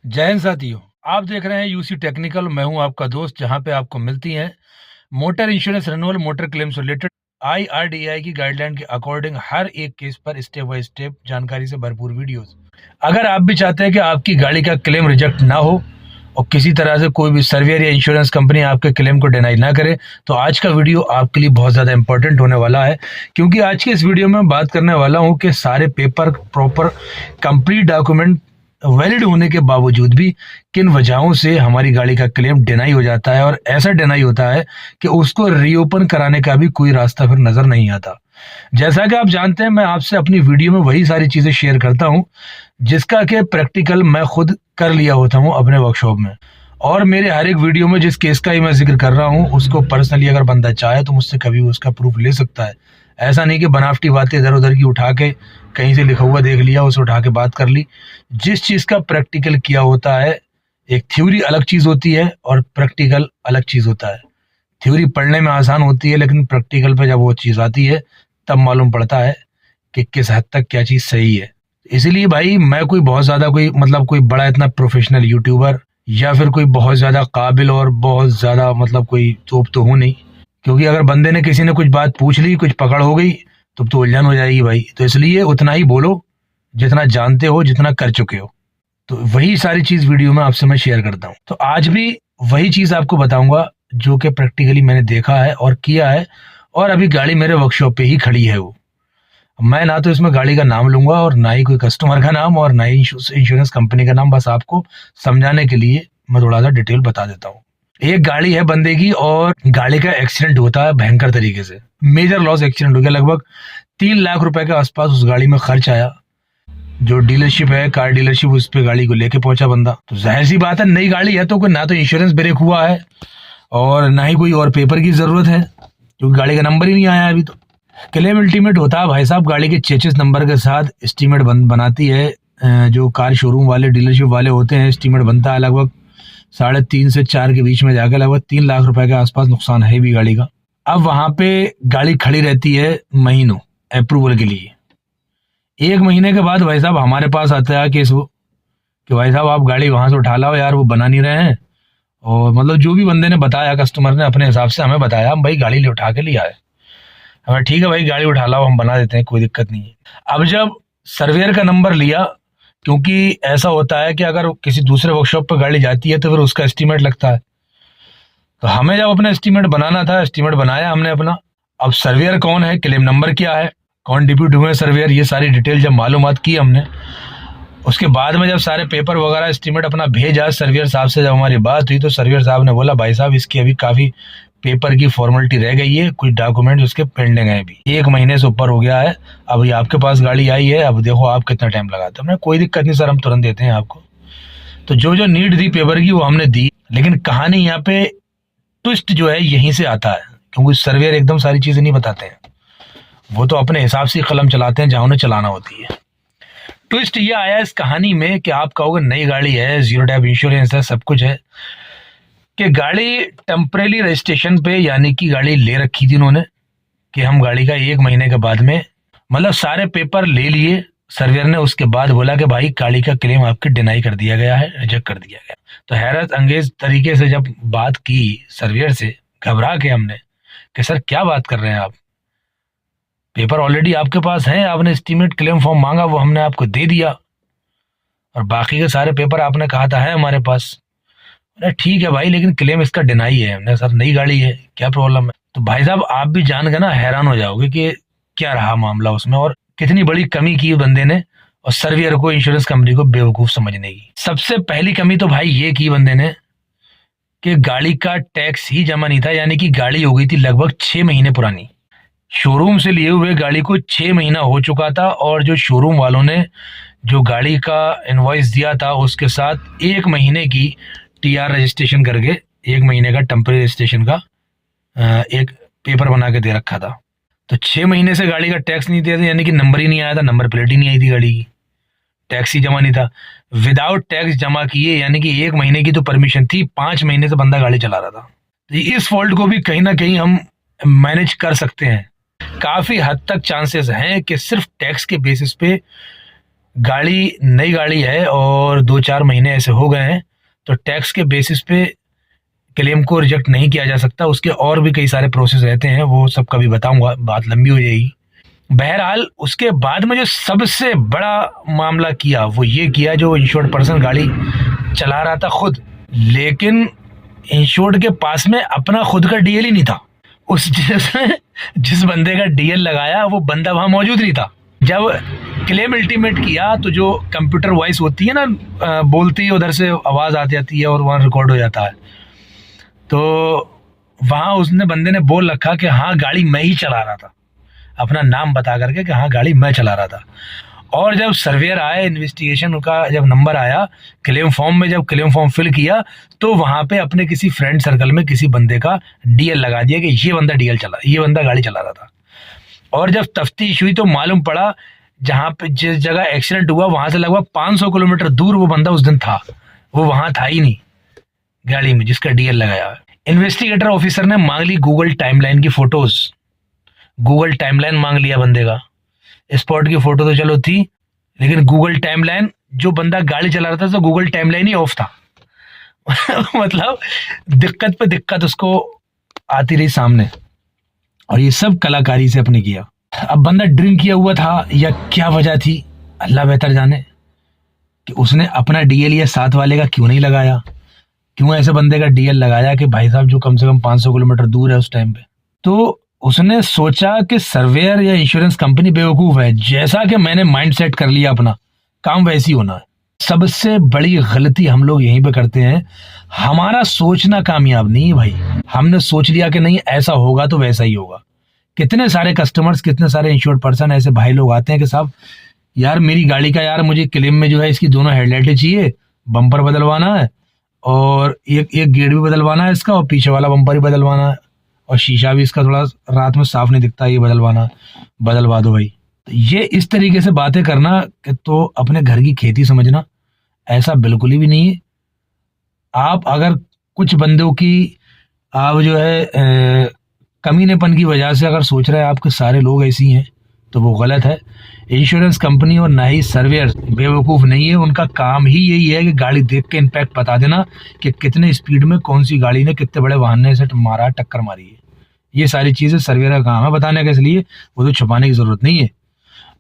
जय हिंद साथियों। आप देख रहे हैं यूसी टेक्निकल। मैं हूं आपका दोस्त, जहां पे आपको मिलती हैं motor insurance renewal, motor claim से रिलेटेड आईआरडीआई की गाइडलाइन के अकॉर्डिंग हर एक केस पर स्टेप बाय स्टेप जानकारी से भरपूर वीडियोस। अगर आप भी चाहते हैं कि आपकी गाड़ी का क्लेम रिजेक्ट ना हो और किसी तरह से कोई भी सर्वियर या इंश्योरेंस कंपनी आपके क्लेम को डिनाई ना करे, तो आज का वीडियो आपके लिए बहुत ज़्यादा इंपॉर्टेंट होने वाला है। क्योंकि आज के इस वीडियो में बात करने वाला हूं कि सारे paper proper complete document valid होने के बावजूद भी किन वजहों से हमारी गाड़ी का क्लेम डिनाई हो जाता है, और ऐसा डिनाई होता है कि उसको रीओपन कराने का भी कोई रास्ता फिर नजर नहीं आता। जैसा कि आप जानते हैं, मैं आपसे अपनी वीडियो में वही सारी चीजें शेयर करता हूं जिसका कि प्रैक्टिकल मैं खुद कर लिया होता हूं अपने वर्कशॉप में। और मेरे हर एक वीडियो में जिस केस का ही मैं जिक्र कर रहा हूं, उसको पर्सनली अगर बंदा चाहे तो मुझसे कभी भी उसका प्रूफ ले सकता है। ऐसा नहीं कि बनावटी बातें इधर उधर की उठा के कहीं से लिखा हुआ देख लिया, उसे उठा के बात कर ली। जिस चीज का प्रैक्टिकल किया होता है, एक थ्योरी अलग चीज होती है और प्रैक्टिकल अलग चीज होता है। थ्योरी पढ़ने में आसान होती है, लेकिन प्रैक्टिकल पे जब वो चीज आती है तब मालूम पड़ता है कि किस हद तक क्या चीज सही है। इसलिए भाई, मैं कोई बहुत ज्यादा कोई बड़ा इतना प्रोफेशनल यूट्यूबर या फिर कोई बहुत ज्यादा काबिल और बहुत ज्यादा कोई तोप तो हूं नहीं। क्योंकि अगर बंदे ने किसी ने कुछ बात पूछ ली, कुछ पकड़ हो गई, तो उलझन हो जाएगी भाई। तो इसलिए उतना ही बोलो जितना जानते हो, जितना कर चुके हो। तो वही सारी चीज वीडियो में आपसे मैं शेयर करता हूँ। तो आज भी वही चीज आपको बताऊंगा जो कि प्रैक्टिकली मैंने देखा है और किया है, और अभी गाड़ी मेरे वर्कशॉप पे ही खड़ी है। वो मैं ना तो इसमें गाड़ी का नाम लूंगा और ना ही कोई कस्टमर का नाम और ना ही इंश्योरेंस कंपनी का नाम। बस आपको समझाने के लिए मैं थोड़ा सा डिटेल बता देता हूँ। एक गाड़ी है बंदे की, और गाड़ी का एक्सीडेंट होता है भयंकर तरीके से। मेजर लॉस एक्सीडेंट हो गया। लगभग 3 लाख रुपए के आसपास उस गाड़ी में खर्च आया। जो डीलरशिप है, कार डीलरशिप, उस पे गाड़ी को लेके पहुंचा बंदा। तो जाहिर सी बात है, नई गाड़ी है तो कोई ना तो इंश्योरेंस ब्रेक हुआ है और ना ही कोई और पेपर की जरूरत है, क्योंकि गाड़ी का नंबर ही नहीं आया अभी। तो क्लेम अल्टीमेट होता है भाई साहब, गाड़ी के चेचिस नंबर के साथ एस्टीमेट बनाती है जो कार शोरूम वाले, डीलरशिप वाले होते हैं। एस्टीमेट बनता है लगभग 3.5 से 4 के बीच में जाकर। लगभग 3 लाख रुपए के आसपास नुकसान है भी गाड़ी का। अब वहां पे गाड़ी खड़ी रहती है महीनों अप्रूवल के लिए। 1 महीने के बाद भाई साहब हमारे पास आता है केस वो, कि भाई साहब आप गाड़ी वहां से उठा लाओ यार, वो बना नहीं रहे हैं। और जो भी बंदे ने बताया, कस्टमर ने अपने हिसाब से हमें बताया, हम भाई गाड़ी ले उठा के ले आए। हमें ठीक है भाई, गाड़ी उठा लाओ, हम बना देते हैं, कोई दिक्कत नहीं है। अब जब सर्वेयर का नंबर लिया, क्योंकि ऐसा होता है कि अगर किसी दूसरे वर्कशॉप पर गाड़ी जाती है तो फिर उसका एस्टीमेट लगता है। तो हमें जब अपना एस्टीमेट बनाना था, एस्टीमेट बनाया हमने अपना। अब सर्वेयर कौन है, क्लेम नंबर क्या है, कौन डिप्यूट हुए सर्वेयर, ये सारी डिटेल जब मालूमात की हमने, उसके बाद में जब सारे पेपर वगैरह एस्टीमेट अपना भेजा सर्वेयर साहब से, जब हमारी बात हुई तो सर्वेयर साहब ने बोला भाई साहब इसकी अभी काफी पेपर की फॉर्मेलिटी रह गई है, कुछ डॉक्यूमेंट उसके पेंडिंग है, अभी 1 महीने से ऊपर हो गया है। अब ये आपके पास गाड़ी आई है, अब देखो आप कितना टाइम लगाते हो। हमने कोई दिक्कत नहीं सर, हम तुरंत देते हैं आपको। तो जो जो नीड थी पेपर की वो हमने दी। लेकिन कहानी यहाँ पे ट्विस्ट जो है यहीं से आता है, क्योंकि सर्वेयर एकदम सारी चीजें नहीं बताते हैं। वो तो अपने हिसाब से कलम चलाते हैं जहां उन्हें चलाना होती है। ट्विस्ट ये आया इस कहानी में कि आप कहोगे नई गाड़ी है, जीरो टाइप इंश्योरेंस है, सब कुछ है, कि गाड़ी टेम्परेरी रजिस्ट्रेशन पे, यानी कि गाड़ी ले रखी थी उन्होंने, कि हम गाड़ी का 1 महीने के बाद में सारे पेपर ले लिए सर्वेयर ने। उसके बाद बोला कि भाई गाड़ी का क्लेम आपके डिनाई कर दिया गया है, रिजेक्ट कर दिया गया। तो हैरत अंगेज तरीके से जब बात की सर्वेयर से, घबरा के हमने, कि सर क्या बात कर रहे हैं आप, पेपर ऑलरेडी आपके पास हैं, आपने एस्टीमेट क्लेम फॉर्म मांगा, वो हमने आपको दे दिया, और बाकी के सारे पेपर आपने कहा था है हमारे पास। अरे ठीक है भाई, लेकिन क्लेम इसका डिनाई है। हमने सर नई गाड़ी है, क्या प्रॉब्लम है। तो भाई साहब आप भी जान के ना हैरान हो जाओगे कि क्या रहा मामला उसमें, और कितनी बड़ी कमी की बंदे ने, और सर्वेयर को, इंश्योरेंस कंपनी को बेवकूफ समझने की। सबसे पहली कमी तो भाई ये की बंदे ने कि गाड़ी का टैक्स ही जमा नहीं था। यानी कि गाड़ी हो गई थी लगभग 6 महीने पुरानी, शोरूम से लिए हुए गाड़ी को 6 महीना हो चुका था, और जो शोरूम वालों ने जो गाड़ी का इनवॉइस दिया था उसके साथ 1 महीने की टीआर रजिस्ट्रेशन करके, 1 महीने का टेम्परेरी रजिस्ट्रेशन का एक पेपर बना के दे रखा था। तो 6 महीने से गाड़ी का टैक्स नहीं दिया था, यानी कि नंबर ही नहीं आया था, नंबर प्लेट ही नहीं आई थी गाड़ी की, टैक्स ही जमा नहीं था। विदाउट टैक्स जमा किए, यानी कि 1 महीने की तो परमिशन थी, 5 महीने से बंदा गाड़ी चला रहा था। तो इस फॉल्ट को भी कहीं ना कहीं हम मैनेज कर सकते हैं। काफी हद तक चांसेस हैं कि सिर्फ टैक्स के बेसिस पे गाड़ी नई गाड़ी है और 2-4 महीने ऐसे हो गए हैं, तो टैक्स के बेसिस पे क्लेम को रिजेक्ट नहीं किया जा सकता। उसके और भी कई सारे प्रोसेस रहते हैं, वो सब कभी बताऊंगा, बात लंबी हो जाएगी। बहरहाल उसके बाद में जो सबसे बड़ा मामला किया वो ये किया, जो इंश्योर्ड पर्सन गाड़ी चला रहा था खुद, लेकिन इंश्योर्ड के पास में अपना खुद का डीएल ही नहीं था। उस जिस बंदे का डीएल लगाया वो बंदा वहां मौजूद नहीं था। जब क्लेम अल्टीमेट किया तो जो कंप्यूटर वॉइस होती है ना, बोलती है, उधर से आवाज आ जाती है और वहां रिकॉर्ड हो जाता है। तो वहां उसने बंदे ने बोल रखा कि हाँ गाड़ी मैं ही चला रहा था, अपना नाम बता करके कि हाँ गाड़ी मैं चला रहा था। और जब सर्वेयर आए, इन्वेस्टिगेशन का जब नंबर आया क्लेम फॉर्म में, जब क्लेम फॉर्म फिल किया तो वहां पे अपने किसी फ्रेंड सर्कल में किसी बंदे का डीएल लगा दिया कि ये बंदा गाड़ी चला रहा था। और जब तफ्तीश हुई तो मालूम पड़ा जहां पे जिस जगह एक्सीडेंट हुआ वहां से लगभग 500 किलोमीटर दूर वो बंदा उस दिन था, वो वहां था ही नहीं गाड़ी में जिसका डीएल लगाया। इन्वेस्टिगेटर ऑफिसर ने मांग ली गूगल टाइमलाइन की फोटोज, गूगल टाइमलाइन मांग लिया बंदे का। स्पॉट की फोटो तो चलो थी, लेकिन गूगल टाइमलाइन, जो बंदा गाड़ी चला रहा था तो गूगल टाइमलाइन ही ऑफ था। मतलब दिक्कत पे दिक्कत उसको आती रही सामने, और ये सब कलाकारी से अपने किया। अब बंदा ड्रिंक किया हुआ था या क्या वजह थी, अल्लाह बेहतर जाने, कि उसने अपना डीएल या साथ वाले का क्यों नहीं लगाया। क्यों ऐसे बंदे का डीएल लगाया कि भाई साहब जो कम से कम 500 किलोमीटर दूर है उस टाइम पे। तो उसने सोचा कि सर्वेयर या इंश्योरेंस कंपनी बेवकूफ है, जैसा कि मैंने माइंड सेट कर लिया अपना काम वैसी होना है। सबसे बड़ी गलती हम लोग यहीं पे करते हैं, हमारा सोचना कामयाब नहीं है भाई। हमने सोच लिया कि नहीं ऐसा होगा तो वैसा ही होगा। कितने सारे कस्टमर्स, कितने सारे इंश्योर्ड पर्सन ऐसे भाई लोग आते हैं कि साहब यार मेरी गाड़ी का यार मुझे क्लेम में जो है इसकी दोनों हेडलाइटें चाहिए, बम्पर बदलवाना है और एक एक गेट भी बदलवाना है इसका, और पीछे वाला बम्पर भी बदलवाना है, और शीशा भी इसका थोड़ा रात में साफ नहीं दिखता, ये बदलवाना, बदलवा दो भाई। तो ये इस तरीके से बातें करना कि तो अपने घर की खेती समझना, ऐसा बिल्कुल ही भी नहीं है। आप अगर कुछ बंदों की आप जो है कमीनेपन की वजह से अगर सोच रहे हैं आपके सारे लोग ऐसी हैं तो वो गलत है। इंश्योरेंस कंपनी और ना ही सर्वेयर बेवकूफ़ नहीं है, उनका काम ही यही है कि गाड़ी देख के इम्पैक्ट बता देना कि कितने स्पीड में कौन सी गाड़ी ने कितने बड़े वाहन से मारा, टक्कर मारी है। ये सारी चीज़ें सर्वेयर का काम है बताने के, इसलिए वो तो छुपाने की ज़रूरत नहीं है।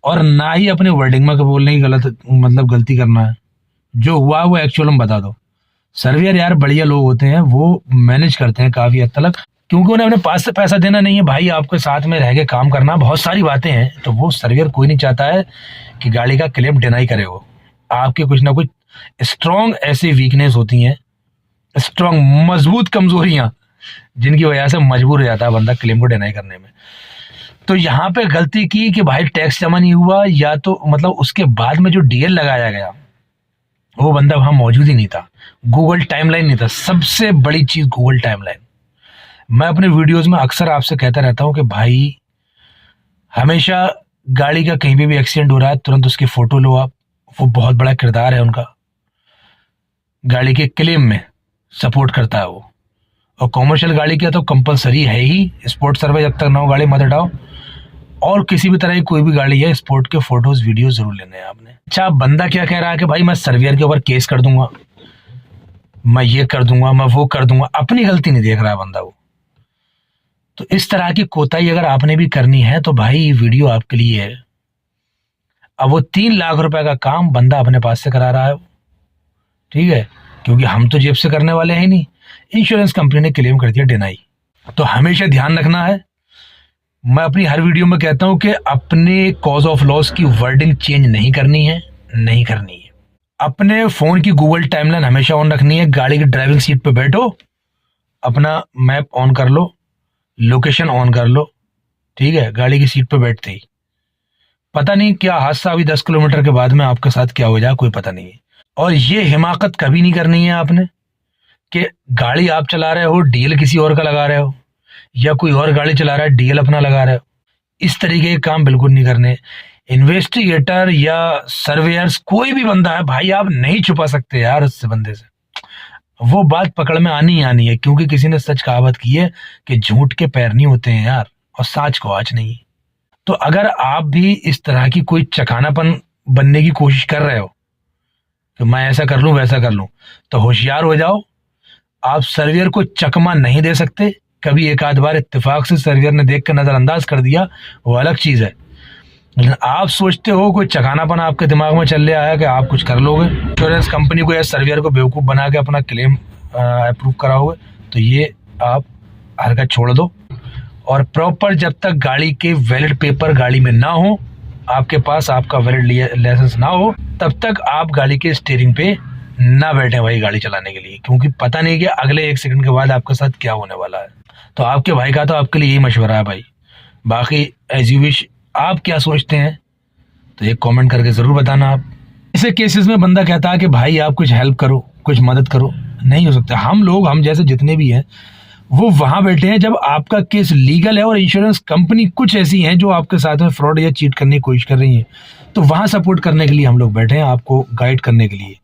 और ना ही अपने वर्डिंग में बोलने की गलती करना है। जो हुआ वो एक्चुअल में बता दो। सर्वेयर यार बढ़िया लोग होते हैं, वो मैनेज करते हैं काफ़ी हद तक, क्योंकि उन्हें अपने पास से पैसा देना नहीं है भाई, आपके साथ में रह के काम करना, बहुत सारी बातें हैं। तो वो सर्वेयर कोई नहीं चाहता है कि गाड़ी का क्लेम डिनाई करे। वो आपके कुछ ना कुछ स्ट्रॉन्ग ऐसी वीकनेस होती हैं, स्ट्रॉन्ग मजबूत कमजोरियां, जिनकी वजह से मजबूर हो जाता है बंदा क्लेम को डिनाई करने में। तो यहाँ पे गलती की कि भाई टैक्स जमा नहीं हुआ, या तो उसके बाद में जो डीएल लगाया गया वो बंदा वहां मौजूद ही नहीं था, गूगल टाइमलाइन नहीं था। सबसे बड़ी चीज गूगल टाइमलाइन। मैं अपने वीडियोस में अक्सर आपसे कहता रहता हूं कि भाई हमेशा गाड़ी का कहीं पे भी एक्सीडेंट हो रहा है तुरंत उसकी फोटो लो आप, वो बहुत बड़ा किरदार है उनका, गाड़ी के क्लेम में सपोर्ट करता है वो। और कॉमर्शियल गाड़ी का तो कंपलसरी है ही, स्पोर्ट सर्वे जब तक ना हो गाड़ी मत हटाओ। और किसी भी तरह की कोई भी गाड़ी है, स्पोर्ट के फोटोज वीडियो जरूर लेने हैं आपने। अच्छा, बंदा क्या कह रहा है कि भाई मैं सर्वेयर के ऊपर केस कर दूंगा, मैं ये कर दूंगा, मैं वो कर दूंगा। अपनी गलती नहीं देख रहा है बंदा वो। तो इस तरह की कोताही अगर आपने भी करनी है तो भाई वीडियो आपके लिए है। अब वो 3 लाख रुपए का काम बंदा अपने पास से करा रहा है, ठीक है, क्योंकि हम तो जेब से करने वाले हैं नहीं, इंश्योरेंस कंपनी ने क्लेम कर दिया डिनाई। तो हमेशा ध्यान रखना है, मैं अपनी हर वीडियो में कहता हूं कि अपने कॉज ऑफ लॉस की वर्डिंग चेंज नहीं करनी है, नहीं करनी है। अपने फोन की गूगल टाइमलाइन हमेशा ऑन रखनी है। गाड़ी की ड्राइविंग सीट पे बैठो, अपना मैप ऑन कर लो, लोकेशन ऑन कर लो, ठीक है, गाड़ी की सीट पे बैठते ही। पता नहीं क्या हादसा अभी 10 किलोमीटर के बाद में आपके साथ क्या हो जाए, कोई पता नहीं है। और ये हिमाकत कभी नहीं करनी है आपने कि गाड़ी आप चला रहे हो डीएल किसी और का लगा रहे हो, या कोई और गाड़ी चला रहा है डीएल अपना लगा रहे हो। इस तरीके के काम बिल्कुल नहीं करने। इन्वेस्टिगेटर या सर्वेयर्स कोई भी बंदा है भाई, आप नहीं छुपा सकते यार उससे, बंदे से वो बात पकड़ में आनी ही आनी है, क्योंकि किसी ने सच कहावत की है कि झूठ के पैर नहीं होते हैं यार, और साच को आज नहीं। तो अगर आप भी इस तरह की कोई चकानापन बनने की कोशिश कर रहे हो कि मैं ऐसा कर लूं वैसा कर लूं, तो होशियार हो जाओ। आप सर्वियर को चकमा नहीं दे सकते। कभी एक आध बार इत्तेफाक से सर्वियर ने देख कर नजरअंदाज कर दिया, वो अलग चीज है। लेकिन आप सोचते हो कोई चकानापन आपके दिमाग में चल रहा है कि आप कुछ कर लोगे, इंश्योरेंस कंपनी को या सर्वियर को बेवकूफ़ बना के अपना क्लेम अप्रूव कराओगे, तो ये आप हरकत छोड़ दो। और प्रॉपर जब तक गाड़ी के वैलिड पेपर गाड़ी में ना हो, आपके पास आपका वैलिड लाइसेंस ना हो, तब तक आप गाड़ी के स्टीयरिंग पे ना बैठे भाई गाड़ी चलाने के लिए, क्योंकि पता नहीं कि अगले 1 सेकंड के बाद आपके साथ क्या होने वाला है। तो आपके भाई का तो आपके लिए यही मशवरा है भाई। बाकी एज यू विश, आप क्या सोचते हैं तो एक कमेंट करके ज़रूर बताना। आप ऐसे केसेस में बंदा कहता है कि भाई आप कुछ हेल्प करो, कुछ मदद करो, नहीं हो सकता। हम जैसे जितने भी हैं वो वहां बैठे हैं जब आपका केस लीगल है और इंश्योरेंस कंपनी कुछ ऐसी हैं जो आपके साथ में फ्रॉड या चीट करने की कोशिश कर रही हैं, तो वहां सपोर्ट करने के लिए हम लोग बैठे हैं, आपको गाइड करने के लिए।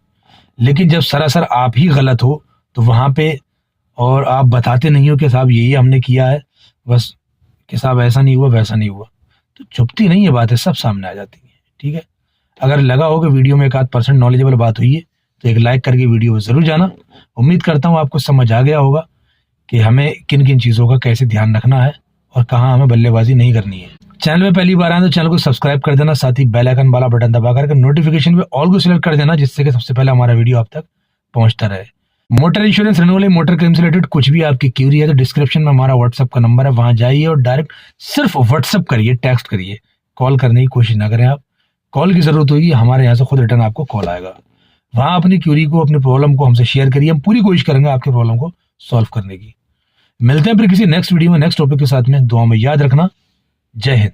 लेकिन जब सरासर आप ही गलत हो तो वहां पे और आप बताते नहीं हो कि साहब यही हमने किया है, बस कि साहब ऐसा नहीं हुआ वैसा नहीं हुआ, तो चुपती नहीं है बातें सब सामने आ जाती हैं। ठीक है, अगर लगा हो कि वीडियो में 1-8% नॉलेजेबल बात हुई है तो एक लाइक करके वीडियो को जरूर जाना। उम्मीद करता हूँ आपको समझ आ गया होगा कि हमें किन किन चीज़ों का कैसे ध्यान रखना है और कहाँ हमें बल्लेबाजी नहीं करनी है। चैनल में पहली बार आए तो चैनल को सब्सक्राइब कर देना, साथ ही बेल आइकन वाला बटन दबा करके नोटिफिकेशन पे ऑल को सिलेक्ट कर देना, जिससे कि सबसे पहले हमारा वीडियो आप तक पहुंचता रहे। Motor insurance renewal, motor claim से रिलेटेड कुछ भी आपकी क्यूरी है तो डिस्क्रिप्शन में हमारा व्हाट्सअप का नंबर है, वहां जाइए और डायरेक्ट सिर्फ व्हाट्सअप करिए, टेक्स्ट करिए, कॉल करने की कोशिश ना करें। आप कॉल की जरूरत होगी, हमारे यहाँ से खुद रिटर्न आपको कॉल आएगा। वहां अपनी क्यूरी को, अपनी प्रॉब्लम को हमसे शेयर करिए, हम पूरी कोशिश करेंगे आपके प्रॉब्लम को सॉल्व करने की। मिलते हैं फिर किसी नेक्स्ट वीडियो में नेक्स्ट टॉपिक के साथ में। दुआ में याद रखना। जय हिंद।